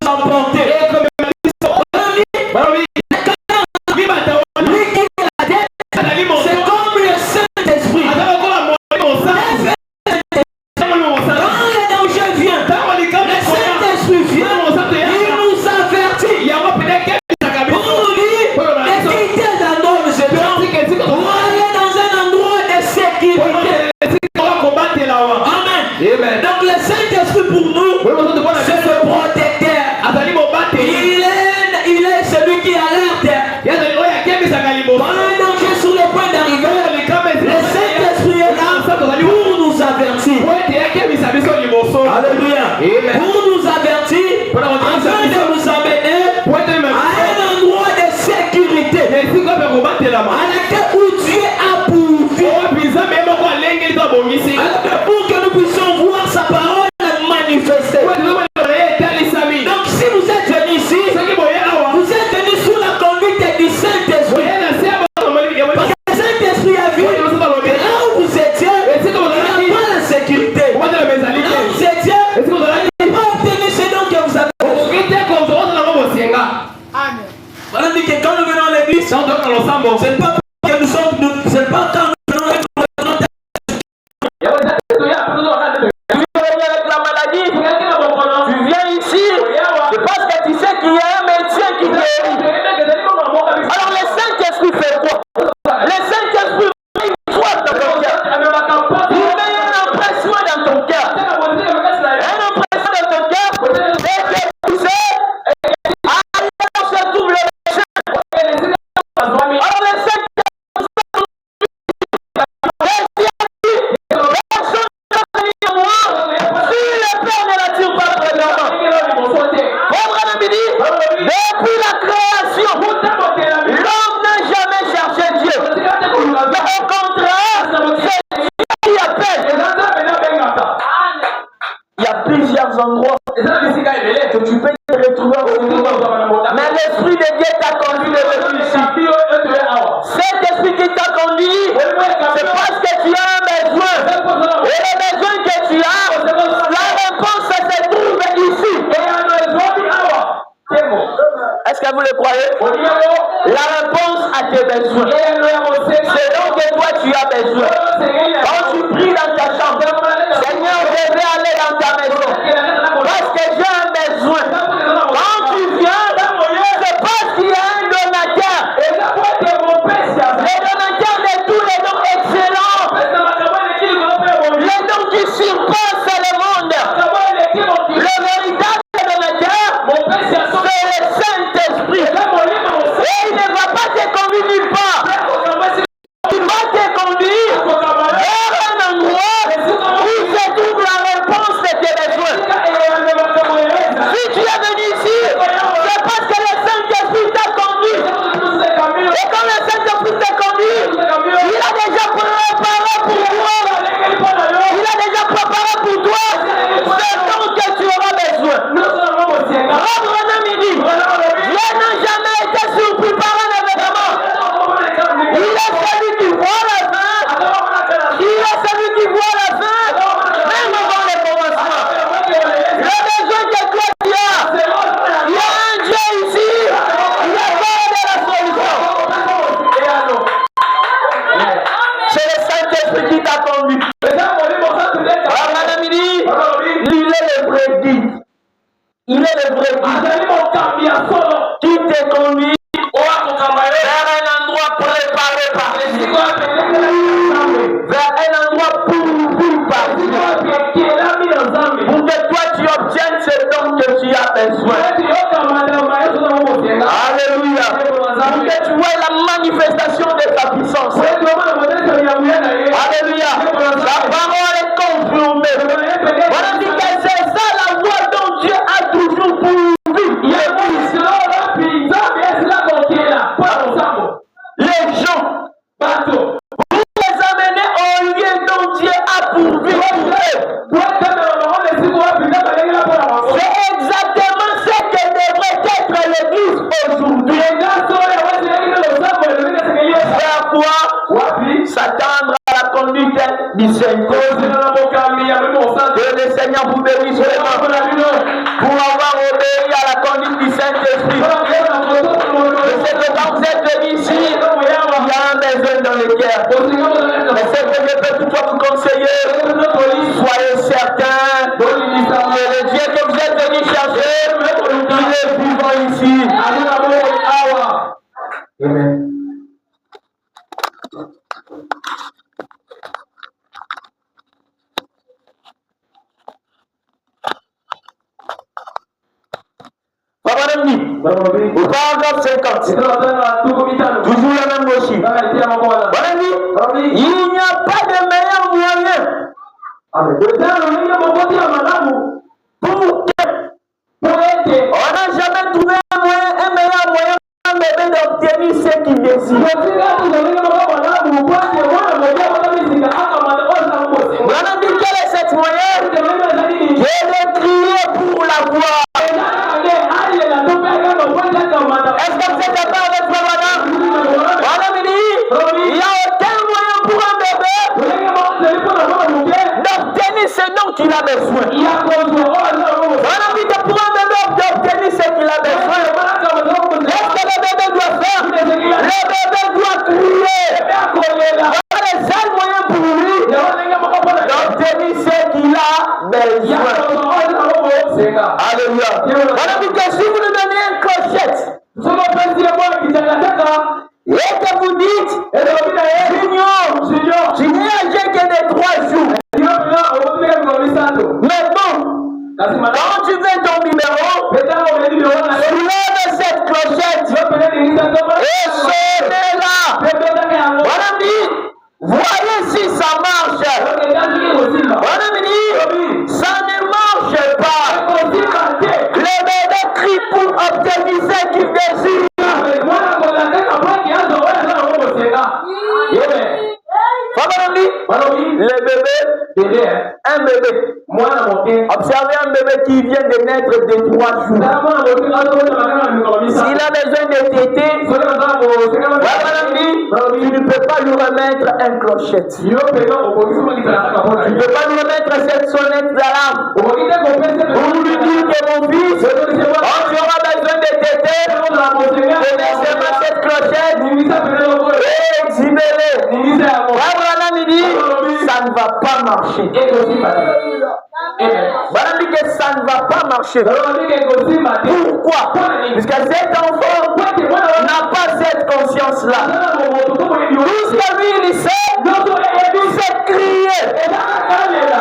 emporter. C'est comme le Saint-Esprit. Quand le danger vient, le Saint-Esprit vient, il nous avertit pour nous dire de quitter l'endroit de ce temps pour aller dans un endroit de sécurité. Amen. Donc le Saint-Esprit pour nous, c'est le protecteur. Il est celui qui alerte. Quand un danger sur le point d'arriver, le Saint-Esprit est là pour nous avertir. Alléluia. Pour nous avertir, afin de nous amener à un endroit de sécurité, à laquelle où Dieu a pourvu. Pour que nous puissions voir sa parole manifester. Donc si vous êtes venus ici, vous êtes venus sous la conduite du Saint-Esprit. Parce que le Saint-Esprit a vu que là où vous étiez, il n'y a pas la sécurité. Là où vous étiez, il n'y a pas obtenu ce dont que vous avez. Voilà, dit que quand nous venons à l'église, c'est pas que nous sommes, c'est pas quand nous venons avec la maladie, tu viens ici, c'est parce que tu sais qu'il y a un médecin qui guérit. Alors le Saint-Esprit fait quoi? Le Saint-Esprit met une foi dans ton cœur. Il met un empressement dans ton cœur. Un empressement dans ton cœur. Et que tu sais, on se trouve le médecin. Alors le Saint-Esprit, personne ne peut venir à moi si le Père ne l'attire pas premièrement. Vendredi midi, depuis la création, l'homme n'a jamais cherché Dieu. Mais au contraire, c'est Dieu qui appelle. Il y a plusieurs endroits que tu peux te retrouver au monde. Mais l'Esprit de Dieu t'a conduit de venir ici. Cet esprit qui t'a conduit, c'est parce que tu as un besoin. Et le besoin que tu as, la réponse se trouve ici. Est-ce que vous le croyez? La réponse à tes besoins, c'est donc que toi tu as besoin. Quand tu pries dans ta chambre, Seigneur, je vais aller dans ta maison parce que j'ai un besoin. Quand tu viens, c'est parce qu'il y a un donateur. Le donateur de tous les dons excellents, les dons qui surpassent le monde. Le véritable donateur, c'est le Saint-Esprit. Et il ne va pas te conduire nulle part. Il va te conduire vers un endroit où se trouve la réponse de tes besoins. Si tu es venu ici, c'est parce que le Saint-Esprit t'a conduit. Et quand le Saint-Esprit t'a conduit, il a déjà préparé pour toi. Il a déjà préparé pour toi ce dont que tu auras besoin. Vendredi midi, Dieu n'a jamais été surpris par un événement. Il est celui qui voit la fin. Il est celui qui voit la fin, même avant le commencement. Le besoin que toi tu as, il y a un Dieu ici, il a pas de la solution. C'est le Saint-Esprit qui t'a conduit. Madame midi, il est le vrai guide. Il est le vrai guide qui te conduit vers un endroit préparé par les vers un endroit pourvu par Dieu. Pour que toi tu obtiennes ce dont que tu as besoin. Alléluia. Pour que tu vois la manifestation de sa puissance. Alléluia. La parole est confirmée. Voilà dit que c'est ça la voie dont Dieu a toujours pourvu. Les gens, pour les amener au lieu dont Dieu a pourvu pour eux. C'est exactement ce que devrait être l'église aujourd'hui. Faire quoi? S'attendre à la conduite du Seigneur. Que le Seigneur vous bénisse vraiment pour avoir obéi à la conduite guerre. Mais ce que je peux toutefois vous conseiller, soyez certains que le Dieu que vous êtes venu chercher, il est vivant ici. Amen. Au paragraphe 50, toujours la même logique. Il n'y a pas de meilleur moyen on n'a jamais trouvé un meilleur moyen pour un bébé d'obtenir ce qu'il désire. On a dit quel est cette moyen? J'ai de crier pour la voix. Est-ce que vous êtes d'accord avec moi, madame? Madame dit, il n'y a aucun moyen pour un bébé d'obtenir ce dont il a besoin. Madame dit que pour un bébé d'obtenir ce qu'il a besoin, qu'est-ce que le bébé doit faire? Le bébé doit crier. Voilà le seul moyen pour lui d'obtenir ce qu'il a besoin. Alléluia. Madame dit que si vous lui donnez une clochette, et que vous dites, Junior, tu n'es âgé que de 3 jours. Mais bon, quand tu veux ton numéro, soulève cette clochette et sonnez-la. Madame dit, voyez si ça marche. Madame dit, ça ne marche pas. Le bébé crie pour obtenir ce qu'il désire. Le bébé, un bébé. Observez un bébé qui vient de naître de 3 jours. S'il a besoin de téter, tu ne peux pas lui remettre un clochette. Tu ne peux pas lui remettre cette sonnette d'alarme. Pour lui dire que mon fils, quand tu auras besoin de téter, laissez-moi cette clochette et exhibez-le. Ça ne va pas marcher. Madame dit que ça ne va pas marcher. Pourquoi? Parce que cet enfant n'a pas cette conscience-là. Tout ce que lui, il sait, c'est crier. Alléluia.